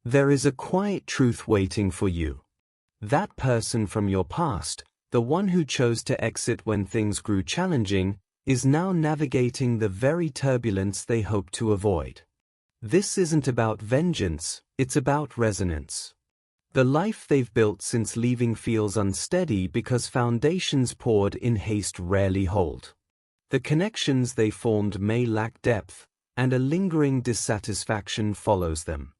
There is a quiet truth waiting for you. That person from your past, the one who chose to exit when things grew challenging, is now navigating the very turbulence they hoped to avoid. This isn't about vengeance, it's about resonance. The life they've built since leaving feels unsteady because foundations poured in haste rarely hold. The connections they formed may lack depth, and a lingering dissatisfaction follows them.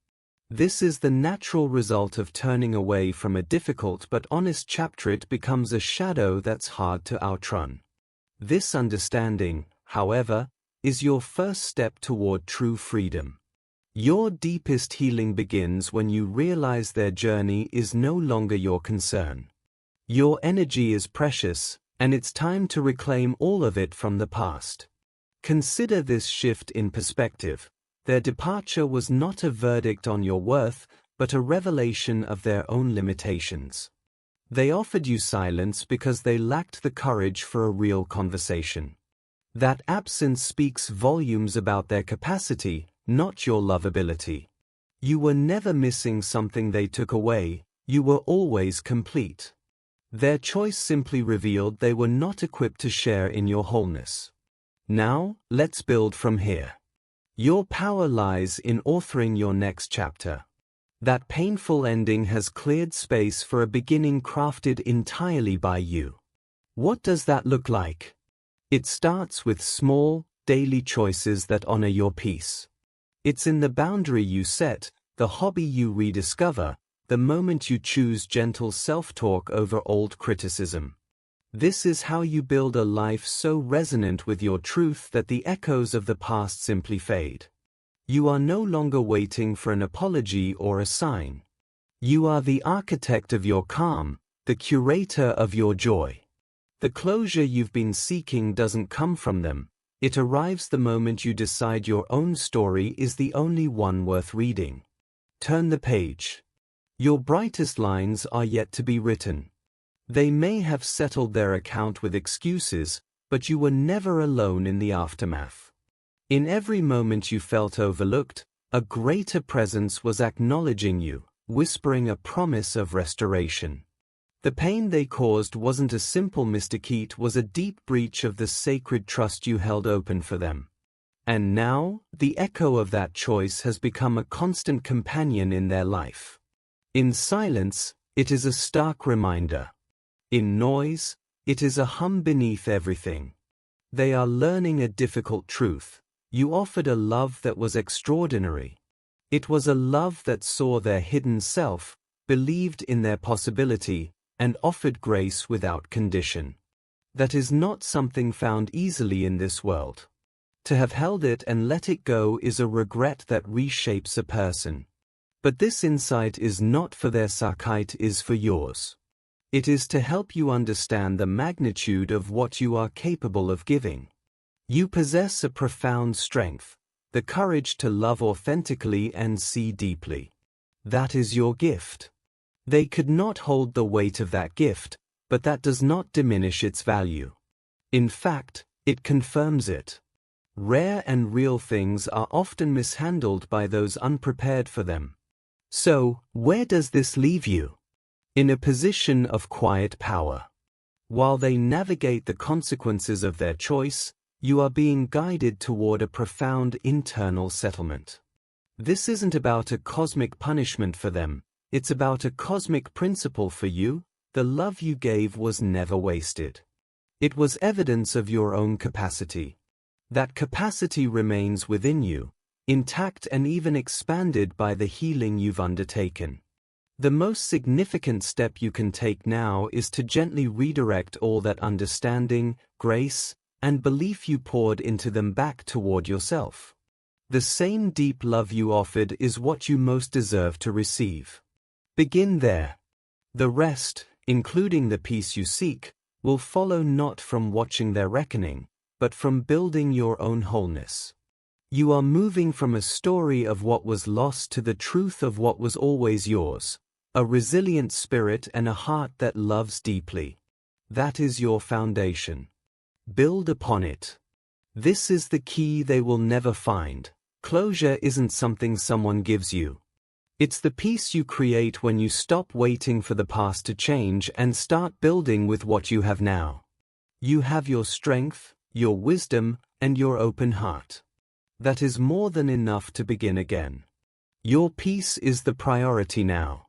This is the natural result of turning away from a difficult but honest chapter. It becomes a shadow that's hard to outrun. This understanding, however, is your first step toward true freedom. Your deepest healing begins when you realize their journey is no longer your concern. Your energy is precious, and it's time to reclaim all of it from the past. Consider this shift in perspective. Their departure was not a verdict on your worth, but a revelation of their own limitations. They offered you silence because they lacked the courage for a real conversation. That absence speaks volumes about their capacity, not your lovability. You were never missing something they took away, you were always complete. Their choice simply revealed they were not equipped to share in your wholeness. Now, let's build from here. Your power lies in authoring your next chapter. That painful ending has cleared space for a beginning crafted entirely by you. What does that look like? It starts with small, daily choices that honor your peace. It's in the boundary you set, the hobby you rediscover, the moment you choose gentle self-talk over old criticism. This is how you build a life so resonant with your truth that the echoes of the past simply fade. You are no longer waiting for an apology or a sign. You are the architect of your calm, the curator of your joy. The closure you've been seeking doesn't come from them, it arrives the moment you decide your own story is the only one worth reading. Turn the page. Your brightest lines are yet to be written. They may have settled their account with excuses, but you were never alone in the aftermath. In every moment you felt overlooked, a greater presence was acknowledging you, whispering a promise of restoration. The pain they caused wasn't a simple mistake, it was a deep breach of the sacred trust you held open for them. And now, the echo of that choice has become a constant companion in their life. In silence, it is a stark reminder. In noise, it is a hum beneath everything. They are learning a difficult truth. You offered a love that was extraordinary. It was a love that saw their hidden self, believed in their possibility, and offered grace without condition. That is not something found easily in this world. To have held it and let it go is a regret that reshapes a person. But this insight is not for their sake, it is for yours. It is to help you understand the magnitude of what you are capable of giving. You possess a profound strength, the courage to love authentically and see deeply. That is your gift. They could not hold the weight of that gift, but that does not diminish its value. In fact, it confirms it. Rare and real things are often mishandled by those unprepared for them. So, where does this leave you? In a position of quiet power. While they navigate the consequences of their choice, you are being guided toward a profound internal settlement. This isn't about a cosmic punishment for them, it's about a cosmic principle for you. The love you gave was never wasted. It was evidence of your own capacity. That capacity remains within you, intact and even expanded by the healing you've undertaken. The most significant step you can take now is to gently redirect all that understanding, grace, and belief you poured into them back toward yourself. The same deep love you offered is what you most deserve to receive. Begin there. The rest, including the peace you seek, will follow not from watching their reckoning, but from building your own wholeness. You are moving from a story of what was lost to the truth of what was always yours. A resilient spirit and a heart that loves deeply. That is your foundation. Build upon it. This is the key they will never find. Closure isn't something someone gives you. It's the peace you create when you stop waiting for the past to change and start building with what you have now. You have your strength, your wisdom, and your open heart. That is more than enough to begin again. Your peace is the priority now.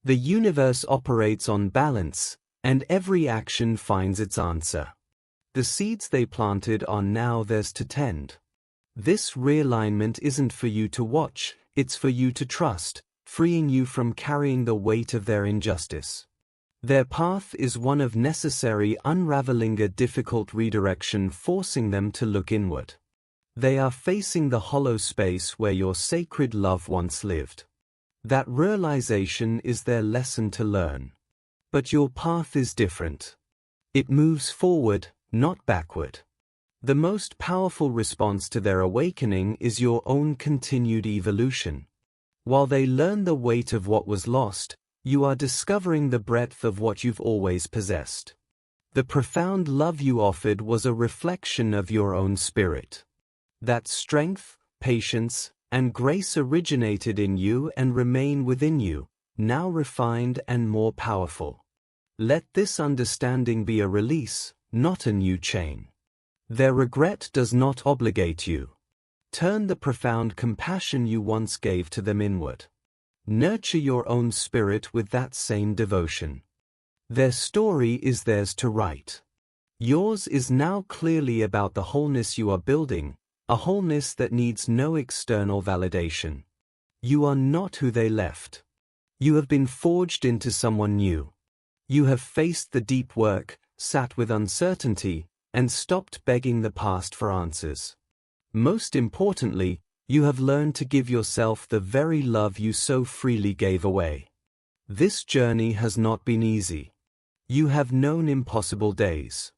The universe operates on balance, and every action finds its answer. The seeds they planted are now theirs to tend. This realignment isn't for you to watch, it's for you to trust, freeing you from carrying the weight of their injustice. Their path is one of necessary unraveling, a difficult redirection, forcing them to look inward. They are facing the hollow space where your sacred love once lived. That realization is their lesson to learn. But your path is different. It moves forward, not backward. The most powerful response to their awakening is your own continued evolution. While they learn the weight of what was lost, you are discovering the breadth of what you've always possessed. The profound love you offered was a reflection of your own spirit. That strength, patience, and grace originated in you and remain within you, now refined and more powerful. Let this understanding be a release, not a new chain. Their regret does not obligate you. Turn the profound compassion you once gave to them inward. Nurture your own spirit with that same devotion. Their story is theirs to write. Yours is now clearly about the wholeness you are building, a wholeness that needs no external validation. You are not who they left. You have been forged into someone new. You have faced the deep work, sat with uncertainty, and stopped begging the past for answers. Most importantly, you have learned to give yourself the very love you so freely gave away. This journey has not been easy. You have known impossible days.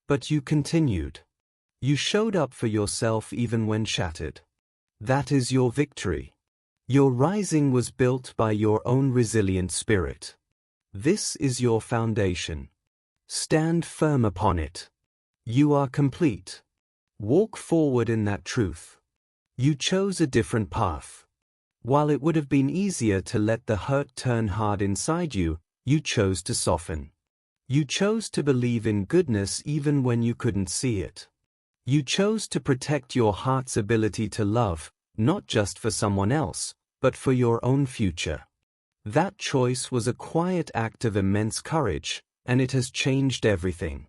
But you continued. You showed up for yourself even when shattered. That is your victory. Your rising was built by your own resilient spirit. This is your foundation. Stand firm upon it. You are complete. Walk forward in that truth. You chose a different path. While it would have been easier to let the hurt turn hard inside you, you chose to soften. You chose to believe in goodness even when you couldn't see it. You chose to protect your heart's ability to love, not just for someone else, but for your own future. That choice was a quiet act of immense courage, and it has changed everything.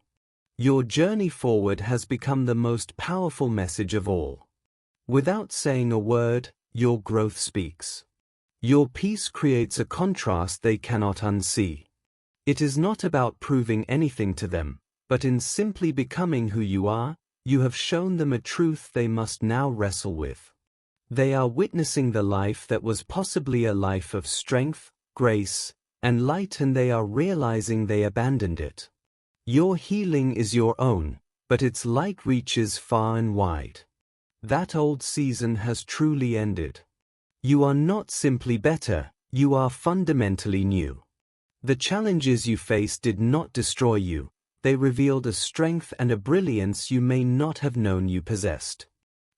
Your journey forward has become the most powerful message of all. Without saying a word, your growth speaks. Your peace creates a contrast they cannot unsee. It is not about proving anything to them, but in simply becoming who you are, you have shown them a truth they must now wrestle with. They are witnessing the life that was possibly a life of strength, grace, and light, and they are realizing they abandoned it. Your healing is your own, but its light reaches far and wide. That old season has truly ended. You are not simply better, you are fundamentally new. The challenges you faced did not destroy you, they revealed a strength and a brilliance you may not have known you possessed.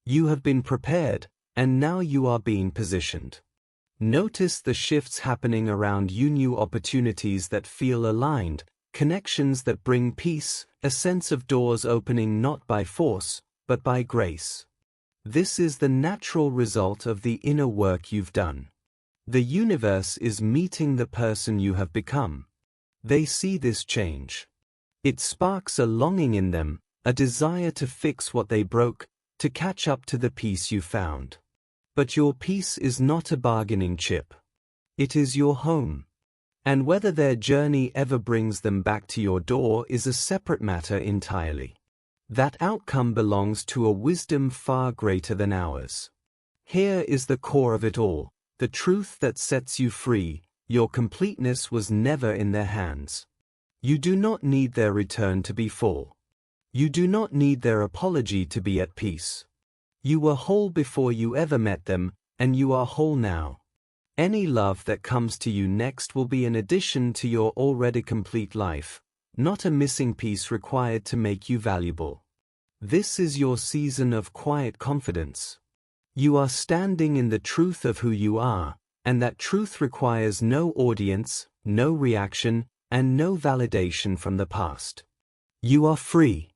You have been prepared, and now you are being positioned. Notice the shifts happening around you, new opportunities that feel aligned, connections that bring peace, a sense of doors opening not by force, but by grace. This is the natural result of the inner work you've done. The universe is meeting the person you have become. They see this change. It sparks a longing in them, a desire to fix what they broke, to catch up to the peace you found. But your peace is not a bargaining chip. It is your home. And whether their journey ever brings them back to your door is a separate matter entirely. That outcome belongs to a wisdom far greater than ours. Here is the core of it all, the truth that sets you free. Your completeness was never in their hands. You do not need their return to be full. You do not need their apology to be at peace. You were whole before you ever met them, and you are whole now. Any love that comes to you next will be an addition to your already complete life, not a missing piece required to make you valuable. This is your season of quiet confidence. You are standing in the truth of who you are, and that truth requires no audience, no reaction, and no validation from the past. You are free.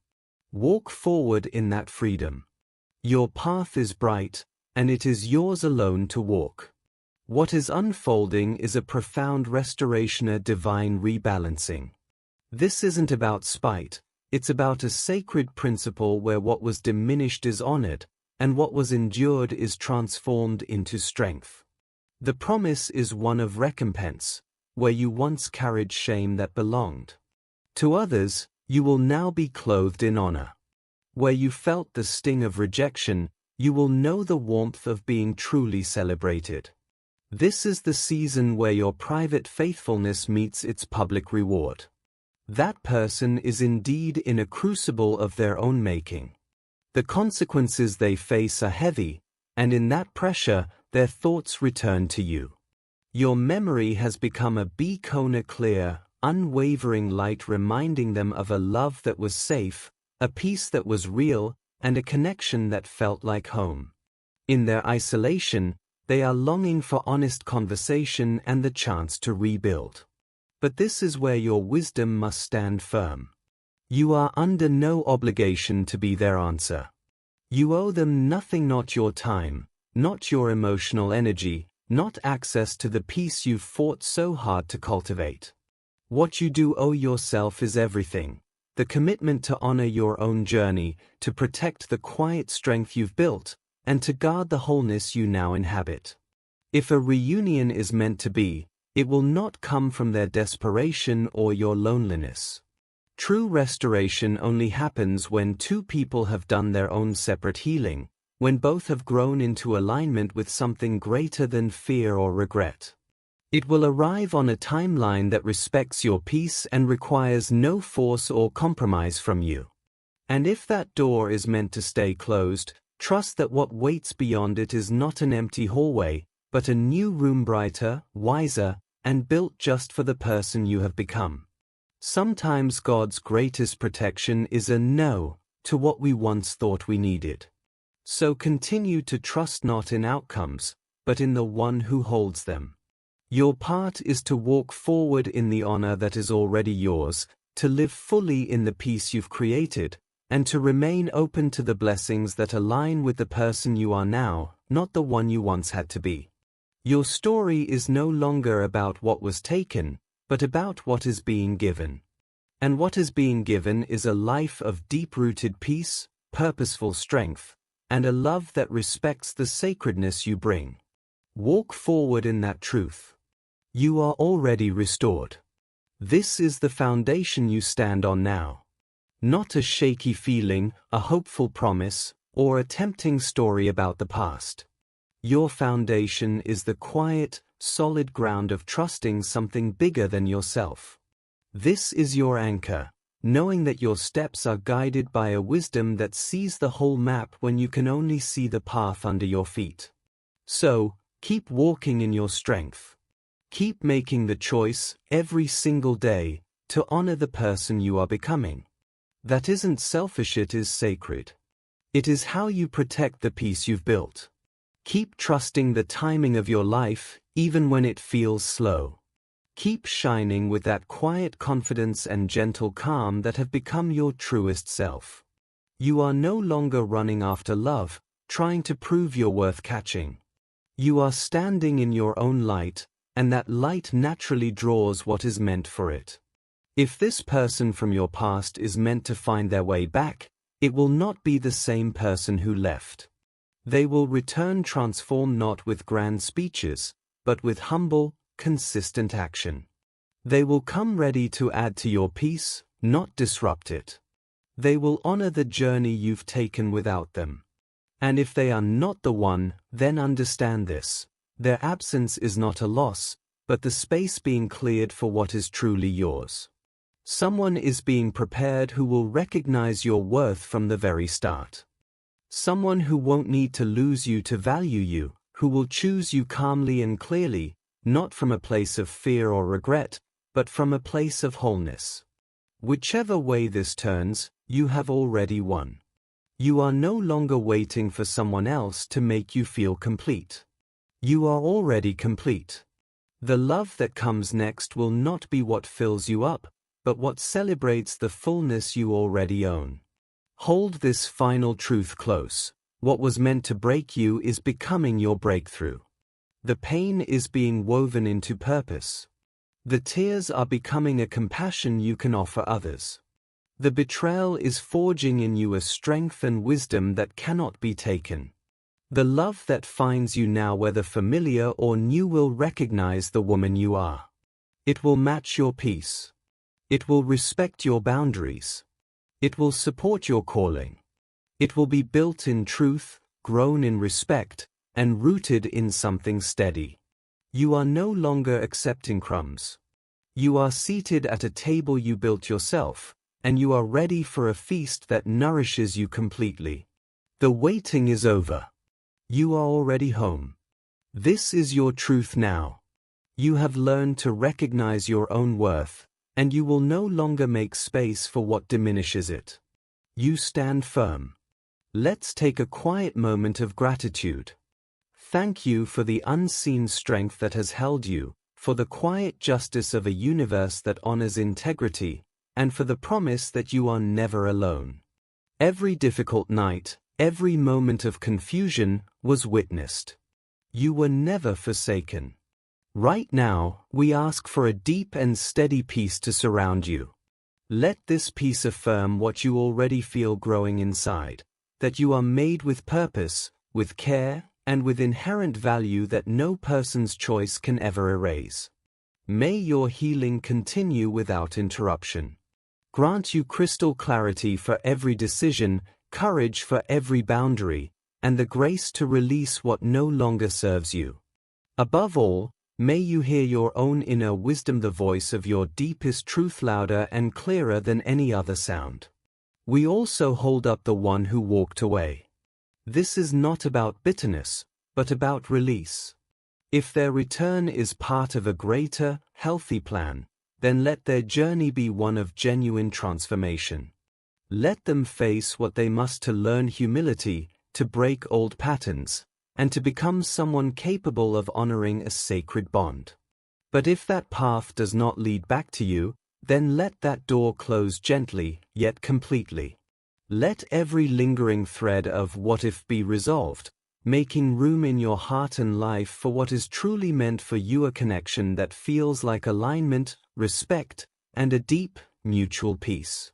Walk forward in that freedom. Your path is bright, and it is yours alone to walk. What is unfolding is a profound restoration, a divine rebalancing. This isn't about spite, it's about a sacred principle where what was diminished is honored, and what was endured is transformed into strength. The promise is one of recompense, where you once carried shame that belonged to others, you will now be clothed in honor. Where you felt the sting of rejection, you will know the warmth of being truly celebrated. This is the season where your private faithfulness meets its public reward. That person is indeed in a crucible of their own making. The consequences they face are heavy, and in that pressure, their thoughts return to you. Your memory has become a beacon, a clear, unwavering light reminding them of a love that was safe, a peace that was real, and a connection that felt like home. In their isolation, they are longing for honest conversation and the chance to rebuild. But this is where your wisdom must stand firm. You are under no obligation to be their answer. You owe them nothing, not your time, not your emotional energy, not access to the peace you've fought so hard to cultivate. What you do owe yourself is everything. The commitment to honor your own journey, to protect the quiet strength you've built, and to guard the wholeness you now inhabit. If a reunion is meant to be, it will not come from their desperation or your loneliness. True restoration only happens when two people have done their own separate healing, when both have grown into alignment with something greater than fear or regret. It will arrive on a timeline that respects your peace and requires no force or compromise from you. And if that door is meant to stay closed, trust that what waits beyond it is not an empty hallway, but a new room, brighter, wiser, and built just for the person you have become. Sometimes God's greatest protection is a no to what we once thought we needed. So continue to trust not in outcomes, but in the one who holds them. Your part is to walk forward in the honor that is already yours, to live fully in the peace you've created, and to remain open to the blessings that align with the person you are now, not the one you once had to be. Your story is no longer about what was taken, but about what is being given. And what is being given is a life of deep-rooted peace, purposeful strength, and a love that respects the sacredness you bring. Walk forward in that truth. You are already restored. This is the foundation you stand on now. Not a shaky feeling, a hopeful promise, or a tempting story about the past. Your foundation is the quiet, solid ground of trusting something bigger than yourself. This is your anchor, knowing that your steps are guided by a wisdom that sees the whole map when you can only see the path under your feet. So, keep walking in your strength. Keep making the choice, every single day, to honor the person you are becoming. That isn't selfish, it is sacred. It is how you protect the peace you've built. Keep trusting the timing of your life, even when it feels slow. Keep shining with that quiet confidence and gentle calm that have become your truest self. You are no longer running after love, trying to prove you're worth catching. You are standing in your own light, and that light naturally draws what is meant for it. If this person from your past is meant to find their way back, it will not be the same person who left. They will return transformed, not with grand speeches, but with humble, consistent action. They will come ready to add to your peace, not disrupt it. They will honor the journey you've taken without them. And if they are not the one, then understand this. Their absence is not a loss, but the space being cleared for what is truly yours. Someone is being prepared who will recognize your worth from the very start. Someone who won't need to lose you to value you, who will choose you calmly and clearly, not from a place of fear or regret, but from a place of wholeness. Whichever way this turns, you have already won. You are no longer waiting for someone else to make you feel complete. You are already complete. The love that comes next will not be what fills you up, but what celebrates the fullness you already own. Hold this final truth close. What was meant to break you is becoming your breakthrough. The pain is being woven into purpose. The tears are becoming a compassion you can offer others. The betrayal is forging in you a strength and wisdom that cannot be taken. The love that finds you now, whether familiar or new, will recognize the woman you are. It will match your peace. It will respect your boundaries. It will support your calling. It will be built in truth, grown in respect, and rooted in something steady. You are no longer accepting crumbs. You are seated at a table you built yourself, and you are ready for a feast that nourishes you completely. The waiting is over. You are already home. This is your truth now. You have learned to recognize your own worth, and you will no longer make space for what diminishes it. You stand firm. Let's take a quiet moment of gratitude. Thank you for the unseen strength that has held you, for the quiet justice of a universe that honors integrity, and for the promise that you are never alone. Every difficult night, every moment of confusion was witnessed. You were never forsaken. Right now, we ask for a deep and steady peace to surround you. Let this peace affirm what you already feel growing inside, that you are made with purpose, with care, and with inherent value that no person's choice can ever erase. May your healing continue without interruption. Grant you crystal clarity for every decision, courage for every boundary, and the grace to release what no longer serves you. Above all, may you hear your own inner wisdom, the voice of your deepest truth, louder and clearer than any other sound. We also hold up the one who walked away. This is not about bitterness, but about release. If their return is part of a greater, healthy plan, then let their journey be one of genuine transformation. Let them face what they must to learn humility, to break old patterns, and to become someone capable of honoring a sacred bond. But if that path does not lead back to you, then let that door close gently, yet completely. Let every lingering thread of what if be resolved, making room in your heart and life for what is truly meant for you, a connection that feels like alignment, respect, and a deep, mutual peace.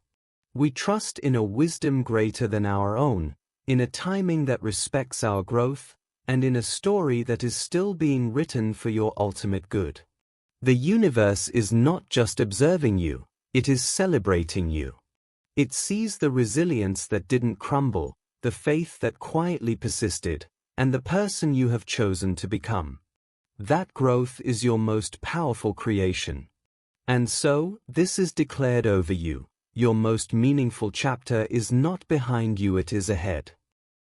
We trust in a wisdom greater than our own, in a timing that respects our growth, and in a story that is still being written for your ultimate good. The universe is not just observing you, it is celebrating you. It sees the resilience that didn't crumble, the faith that quietly persisted, and the person you have chosen to become. That growth is your most powerful creation. And so, this is declared over you. Your most meaningful chapter is not behind you, it is ahead.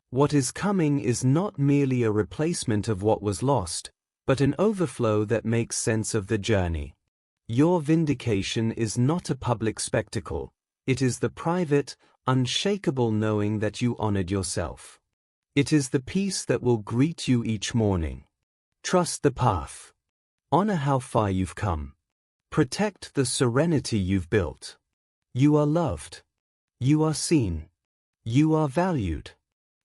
What is coming is not merely a replacement of what was lost, but an overflow that makes sense of the journey. Your vindication is not a public spectacle. It is the private, unshakable knowing that you honored yourself. It is the peace that will greet you each morning. Trust the path. Honor how far you've come. Protect the serenity you've built. You are loved. You are seen. You are valued.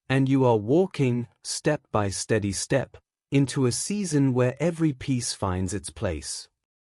And you are walking, step by steady step, into a season where every piece finds its place.